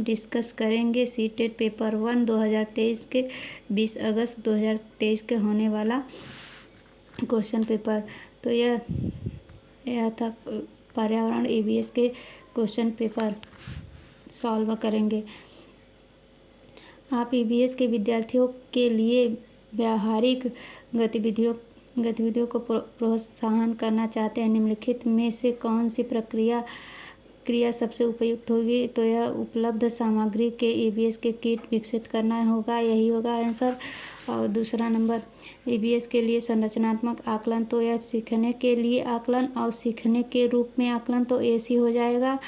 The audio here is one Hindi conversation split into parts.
डिस्कस करेंगे सीटेट पेपर 1 2023 के 20 अगस्त 2023 के होने वाला क्वेश्चन पेपर। तो यह था पर्यावरण ईवीएस के क्वेश्चन पेपर सॉल्व करेंगे। आप ईवीएस के विद्यार्थियों के लिए व्यावहारिक गतिविधियों को प्रोत्साहन करना चाहते हैं। निम्नलिखित में से कौन सी क्रिया सबसे उपयुक्त होगी? तो यह उपलब्ध सामग्री के ईवीएस के किट विकसित करना होगा, यही होगा आंसर। और दूसरा नंबर, ईवीएस के लिए संरचनात्मक आकलन, तो यह सीखने के लिए आकलन और सीखने के रूप में आकलन, तो एसी हो जाएगा।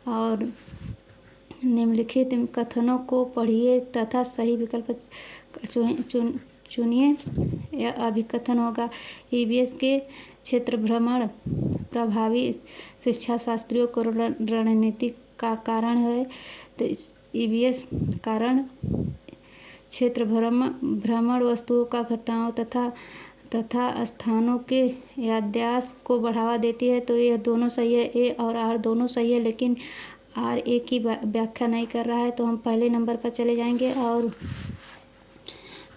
और निम्नलिखित कथनों को पढ़िए तथा सही विकल्प चुनिए, यह अभिकथन होगा। ईवीएस के क्षेत्र भ्रमण प्रभावी शिक्षाशास्त्रियों को रणनीति का कारण है। तो इस ईवीएस कारण क्षेत्र भ्रमण वस्तुओं का घटनाओं तथा स्थानों के याददाश्त को बढ़ावा देती है। तो यह दोनों सही है, ए और आर दोनों सही है, लेकिन आर ए की व्याख्या नहीं कर रहा है, तो हम पहले नंबर पर चले जाएंगे। और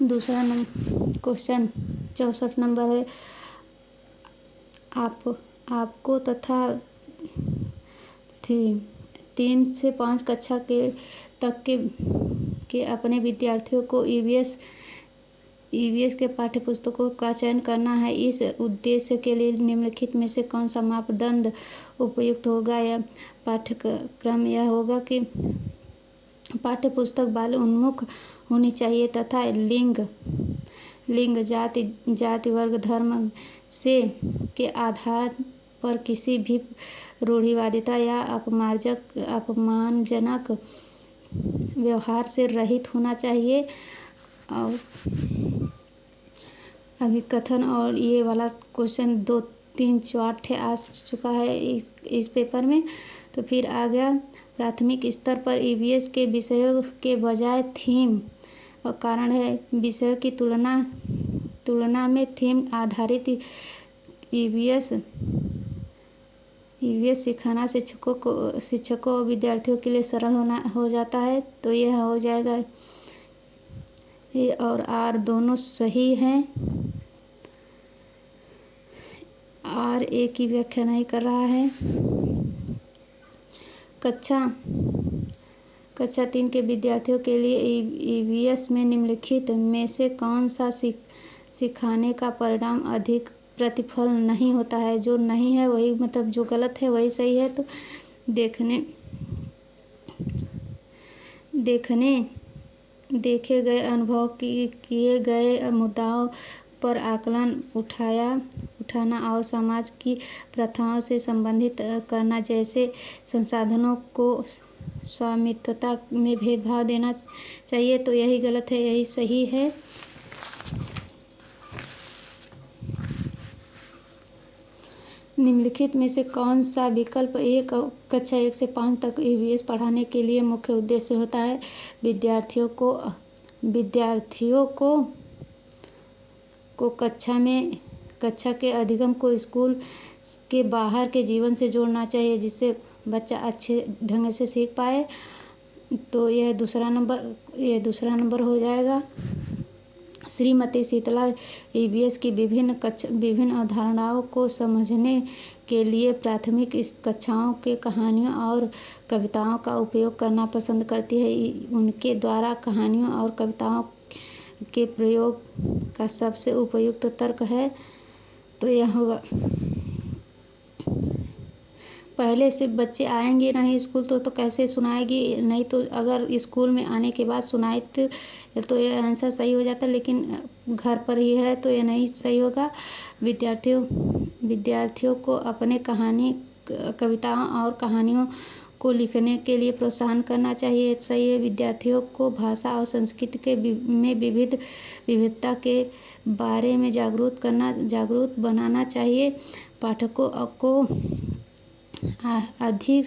दूसरा क्वेश्चन 64 नंबर है। आपको तथा 3 से 5 कक्षा तक के अपने विद्यार्थियों को ईवीएस के पाठ्यपुस्तकों का चयन करना है। इस उद्देश्य के लिए निम्नलिखित में से कौन सा मापदंड उपयुक्त होगा? यह पाठ्यक्रम यह होगा कि पाठ्यपुस्तक बाल उन्मुख होनी चाहिए तथा लिंग जाति वर्ग धर्म से के आधार पर किसी भी रूढ़िवादिता या अपमानजनक व्यवहार से रहित होना चाहिए। और अभिकथन, और ये वाला क्वेश्चन 2, 3, 4 आ चुका है इस पेपर में। तो फिर आ गया प्राथमिक स्तर पर ईवीएस के विषयों के बजाय थीम, और कारण है विषयों की तुलना में थीम आधारित ईवीएस सिखाना शिक्षकों और विद्यार्थियों के लिए सरल हो जाता है। तो यह हो जाएगा, ए और आर दोनों सही हैं। आर ए की व्याख्या नहीं कर रहा है। कक्षा 3 के विद्यार्थियों के लिए ईवीएस में निम्नलिखित में से कौन सा सिखाने का परिणाम अधिक प्रतिफल नहीं होता है? जो नहीं है वही, मतलब जो गलत है वही सही है। तो देखे गए अनुभव किए गए मुद्दाओं पर आकलन उठाना और समाज की प्रथाओं से संबंधित करना, जैसे संसाधनों को स्वामित्वता में भेदभाव देना चाहिए, तो यही गलत है, यही सही है। निम्नलिखित में से कौन सा विकल्प कक्षा 1 से 5 तक ईवीएस पढ़ाने के लिए मुख्य उद्देश्य होता है? विद्यार्थियों को कक्षा के अधिगम को स्कूल के बाहर के जीवन से जोड़ना चाहिए, जिससे बच्चा अच्छे ढंग से सीख पाए। तो यह दूसरा नंबर हो जाएगा। श्रीमती शीतला ईवीएस की विभिन्न अवधारणाओं को समझने के लिए प्राथमिक कक्षाओं के कहानियों और कविताओं का उपयोग करना पसंद करती है। उनके द्वारा कहानियों और कविताओं के प्रयोग का सबसे उपयुक्त तर्क है। तो यह होगा, पहले से बच्चे आएंगे नहीं स्कूल तो कैसे सुनाएगी? नहीं तो अगर स्कूल में आने के बाद सुनाए तो ये आंसर सही हो जाता, लेकिन घर पर ही है तो ये नहीं सही होगा। विद्यार्थियों को अपने कविताओं और कहानियों को लिखने के लिए प्रोत्साहन करना चाहिए, सही है। विद्यार्थियों को भाषा और संस्कृति में विविधता के बारे में जागरूक बनाना चाहिए। पाठकों को अधिक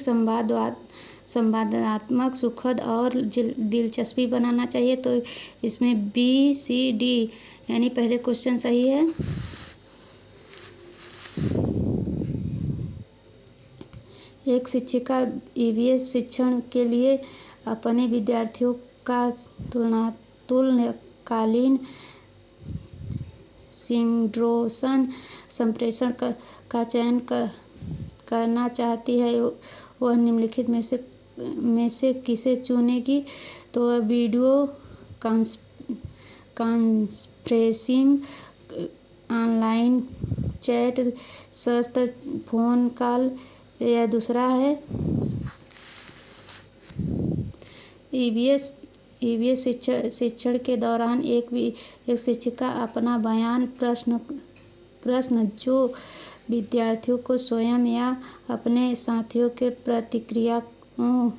संवादात्मक, सुखद और दिलचस्पी बनाना चाहिए। तो इसमें BCD यानी पहले क्वेश्चन सही है। एक शिक्षिका ईवीएस शिक्षण के लिए अपने विद्यार्थियों का तुल्यकालीन सिंड्रोशन संप्रेषण का चयन करना चाहती है, वह निम्नलिखित में से किसे चुनेगी? तो वह वीडियो कॉन्फ्रेंसिंग, ऑनलाइन चैट, सशक्त फ़ोन कॉल या दूसरा है ईवीएस शिक्षण के दौरान एक शिक्षिका अपना बयान प्रश्न जो विद्यार्थियों को स्वयं या अपने साथियों के प्रतिक्रियाओं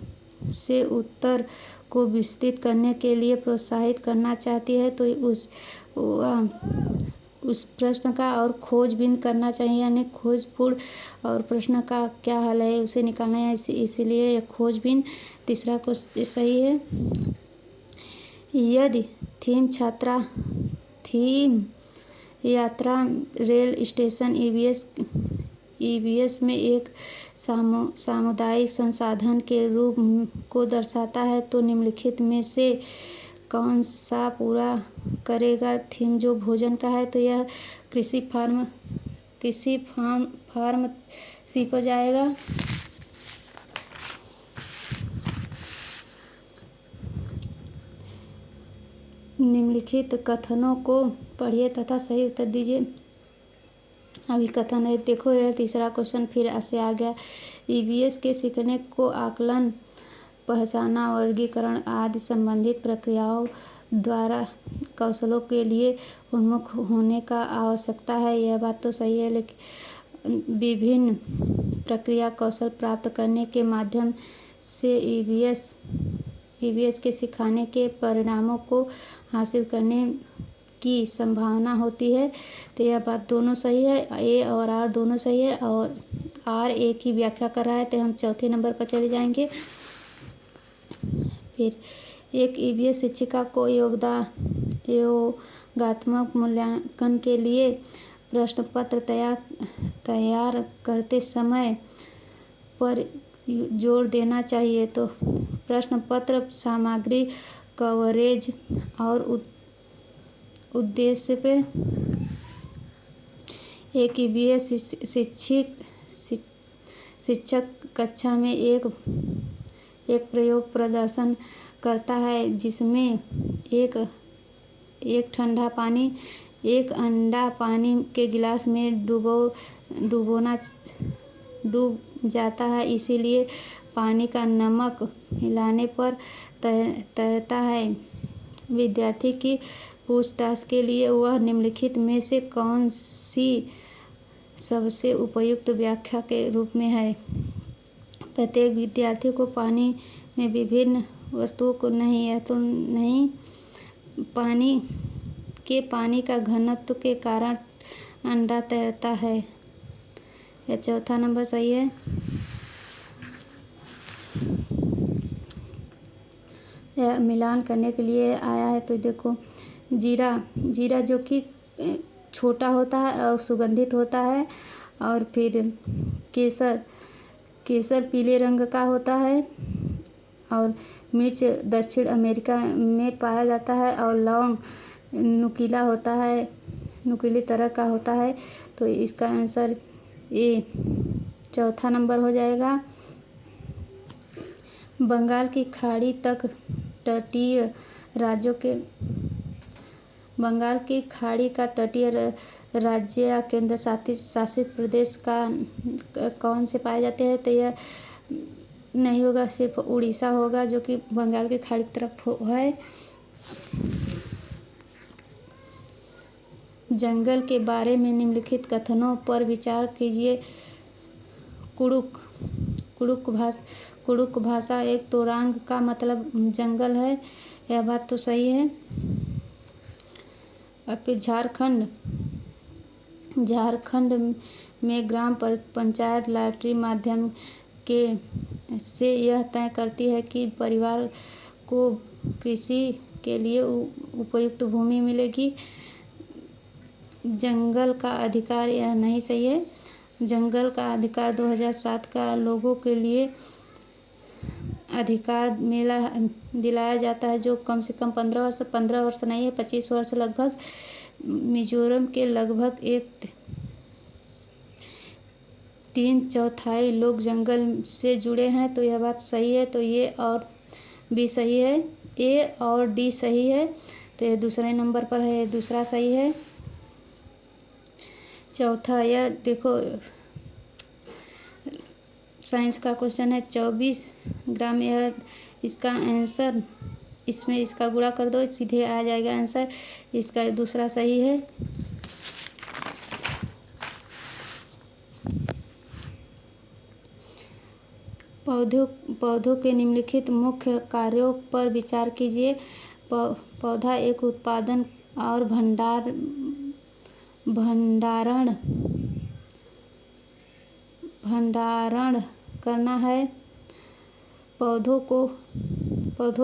से उत्तर को विस्तृत करने के लिए प्रोत्साहित करना चाहती है, तो उस प्रश्न का और खोजबीन करना चाहिए, यानी खोजपूर्ण और प्रश्न का क्या हल है उसे निकालना है, इसलिए खोजबीन तीसरा क्वेश्चन सही है। यदि थीम यात्रा रेल स्टेशन ईवीएस में एक सामुदायिक संसाधन के रूप को दर्शाता है, तो निम्नलिखित में से कौन सा पूरा करेगा थीम जो भोजन का है? तो यह कृषि फार्मेसी पर जाएगा। निम्नलिखित कथनों को पढ़िए तथा सही उत्तर दीजिए। अभी कथन है, देखो यह तीसरा क्वेश्चन फिर से आ गया। ईवीएस के सीखने को आकलन, पहचाना, वर्गीकरण आदि संबंधित प्रक्रियाओं द्वारा कौशलों के लिए उन्मुख होने का आवश्यकता है। यह बात तो सही है, लेकिन विभिन्न प्रक्रिया कौशल प्राप्त करने के माध्यम से ईवीएस के सिखाने के परिणामों को हासिल करने की संभावना होती है। तो यह बात दोनों सही है, ए और आर दोनों सही है, और आर एक ही व्याख्या कर रहा है, तो हम चौथे नंबर पर चले जाएंगे। फिर एक ईवीएस शिक्षिका को योगात्मक मूल्यांकन के लिए प्रश्न पत्र तैयार करते समय पर जोर देना चाहिए। तो प्रश्न पत्र सामग्री, कवरेज और उद्देश्य पे एक ईवीएस शिक्षक कक्षा में एक प्रयोग प्रदर्शन करता है, जिसमें एक ठंडा पानी एक अंडा पानी के गिलास में डूब जाता है, इसीलिए पानी का नमक मिलाने पर तैरता है। विद्यार्थी की पूछताछ के लिए वह निम्नलिखित में से कौन सी सबसे उपयुक्त व्याख्या के रूप में है? प्रत्येक विद्यार्थी को पानी में विभिन्न वस्तुओं को नहीं पानी का घनत्व के कारण अंडा तैरता है। यह चौथा नंबर सही है। यह मिलान करने के लिए आया है, तो देखो जीरा जो कि छोटा होता है और सुगंधित होता है, और फिर केसर पीले रंग का होता है, और मिर्च दक्षिण अमेरिका में पाया जाता है, और लौंग नुकीला होता है, नुकीली तरह का होता है। तो इसका आंसर ए चौथा नंबर हो जाएगा। बंगाल की खाड़ी का तटीय राज्य या केंद्र शासित प्रदेश कौन से पाए जाते हैं? तो यह नहीं होगा, सिर्फ उड़ीसा होगा, जो कि बंगाल की खाड़ी की तरफ है। जंगल के बारे में निम्नलिखित कथनों पर विचार कीजिए। कुड़ुक भाषा एक तोरांग का मतलब जंगल है, यह बात तो सही है। और फिर झारखंड में ग्राम पंचायत लॉटरी माध्यम से यह तय करती है कि परिवार को कृषि के लिए उपयुक्त भूमि मिलेगी। जंगल का अधिकार, यह नहीं सही है। जंगल का अधिकार 2007 का लोगों के लिए अधिकार मिला दिलाया जाता है, जो कम से कम 15 वर्ष नहीं है, 25 वर्ष लगभग। मिजोरम के लगभग 3/4 लोग जंगल से जुड़े हैं, तो यह बात सही है। तो ए और बी सही है, ए और डी सही है, तो यह दूसरे नंबर पर है, दूसरा सही है। चौथा, यह देखो साइंस का क्वेश्चन है, 24 ग्राम, यह इसका आंसर, इसमें इसका गुणा कर दो, सीधे आ जाएगा आंसर, इसका दूसरा सही है। पौधों के निम्नलिखित मुख्य कार्यों पर विचार कीजिए। पौधा एक उत्पादन और भंडारण करना है। पौधों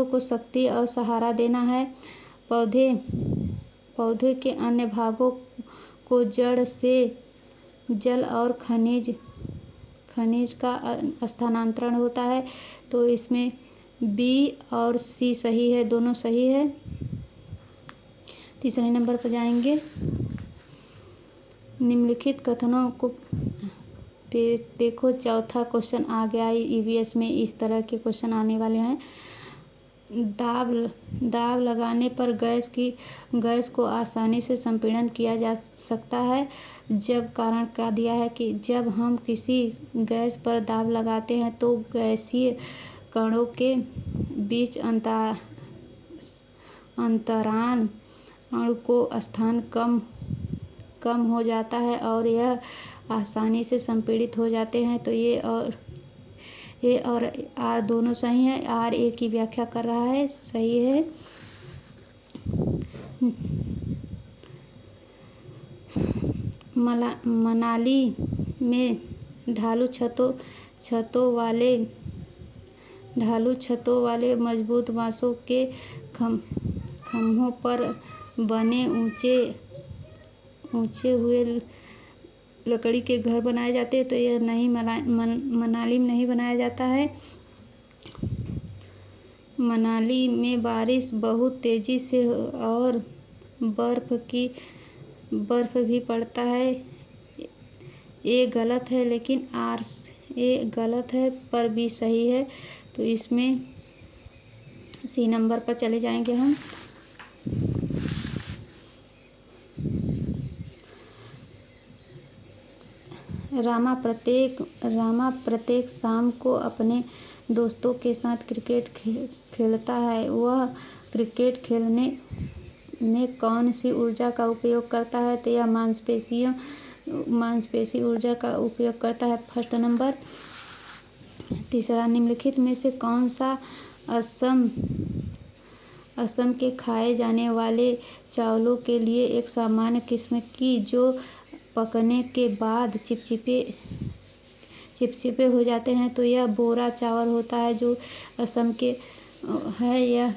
को शक्ति और सहारा देना है। पौधे के अन्य भागों को जड़ से जल और खनिज का स्थानांतरण होता है, तो इसमें बी और सी सही है, दोनों सही है। तीसरे नंबर पर जाएंगे। निम्नलिखित कथनों को देखो, चौथा क्वेश्चन आ गया है ईवीएस में, इस तरह के क्वेश्चन आने वाले हैं। दाब लगाने पर गैस को आसानी से संपीड़न किया जा सकता है। जब कारण क्या दिया है कि जब हम किसी गैस पर दाब लगाते हैं तो गैसीय कणों के बीच अंतरान अणु को स्थान कम हो जाता है और यह आसानी से संपीड़ित हो जाते हैं। तो ए और आर दोनों सही है। आर ए की व्याख्या कर रहा है, सही है। मनाली में ढालू छतों वाले मजबूत बांसों के खंभों पर बने ऊंचे हुए लकड़ी के घर बनाए जाते हैं, तो यह नहीं, मनाली में नहीं बनाया जाता है। मनाली में बारिश बहुत तेजी से और बर्फ भी पड़ता है। ये गलत है, लेकिन ये गलत है पर बी सही है, तो इसमें सी नंबर पर चले जाएंगे हम। रामा प्रत्येक शाम को अपने दोस्तों के साथ क्रिकेट खेलता है। वह क्रिकेट खेलने में कौन सी ऊर्जा का उपयोग करता है? तो यह मांसपेशी ऊर्जा का उपयोग करता है, फर्स्ट नंबर। तीसरा, निम्नलिखित में से कौन सा असम के खाए जाने वाले चावलों के लिए एक सामान्य किस्म की, जो पकने के बाद चिपचिपे हो जाते हैं? तो यह बोरा चावल होता है, जो असम के है। यह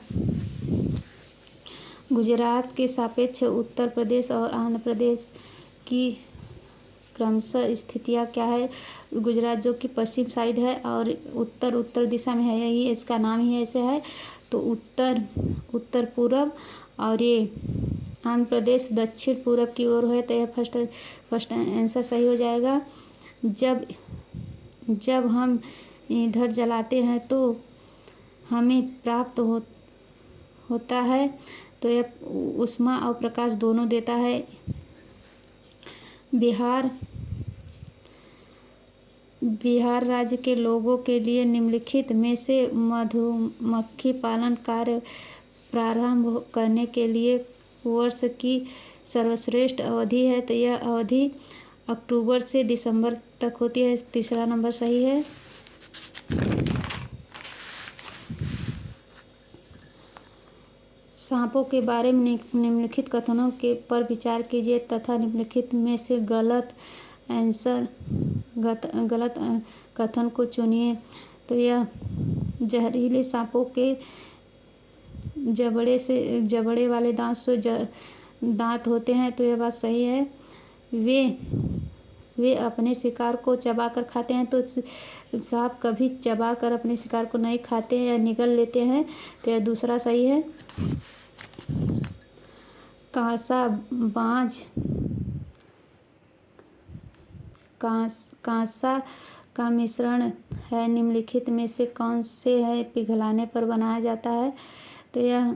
गुजरात के सापेक्ष उत्तर प्रदेश और आंध्र प्रदेश की क्रमशः स्थितियाँ क्या है? गुजरात जो कि पश्चिम साइड है और उत्तर दिशा में है, यही इसका नाम ही ऐसे है, तो उत्तर पूर्व, और ये आंध्र प्रदेश दक्षिण पूर्व की ओर है, तो यह फर्स्ट आंसर सही हो जाएगा। जब हम ईंधन जलाते हैं तो हमें प्राप्त होता है, तो यह ऊष्मा और प्रकाश दोनों देता है। बिहार राज्य के लोगों के लिए निम्नलिखित में से मधुमक्खी पालन कार्य प्रारंभ करने के लिए वर्ष की सर्वश्रेष्ठ अवधि है? तो यह अवधि अक्टूबर से दिसंबर तक होती है, तीसरा नंबर सही है। सांपों के बारे में निम्नलिखित कथनों पर विचार कीजिए तथा निम्नलिखित में से गलत कथन को चुनिए। तो यह जहरीले सांपों के जबड़े वाले दांत होते हैं, तो यह बात सही है। वे अपने शिकार को चबाकर खाते हैं। तो सांप कभी चबाकर अपने शिकार को नहीं खाते हैं या निगल लेते हैं। तो यह दूसरा सही है। कांसा बाज कांसा का मिश्रण है निम्नलिखित में से कौन से है पिघलाने पर बनाया जाता है। तो यह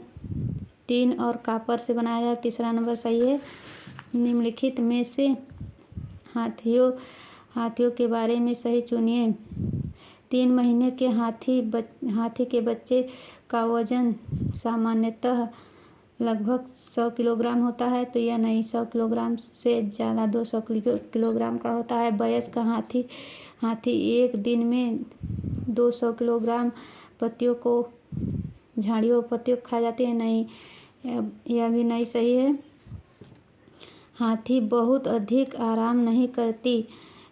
टीन और कॉपर से बनाया जाता है। तीसरा नंबर सही है। निम्नलिखित में से हाथियों के बारे में सही चुनिए। 3 महीने के हाथी के बच्चे का वजन सामान्यतः लगभग 100 किलोग्राम होता है। तो यह नहीं, 100 किलोग्राम से ज़्यादा 200 किलोग्राम का होता है। वयस्क हाथी एक दिन में 200 किलोग्राम झाड़ियों पत्तियों को खा जाते हैं। नहीं, यह भी नहीं सही है। हाथी बहुत अधिक आराम नहीं करती,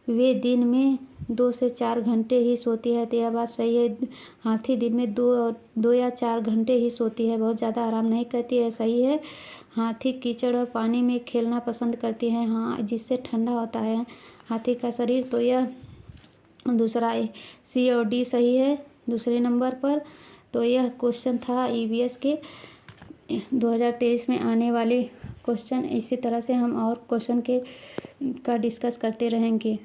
वे दिन में 2 से 4 घंटे ही सोती है। तो यह बात सही है। हाथी दिन में 2 या 4 घंटे ही सोती है, बहुत ज़्यादा आराम नहीं करती है। सही है। हाथी कीचड़ और पानी में खेलना पसंद करती हैं, हाँ, जिससे ठंडा होता है हाथी का शरीर। तो यह दूसरा सी और डी सही है दूसरे नंबर पर। तो यह क्वेश्चन था ईवीएस के 2023 में आने वाले क्वेश्चन। इसी तरह से हम और क्वेश्चन का डिस्कस करते रहेंगे।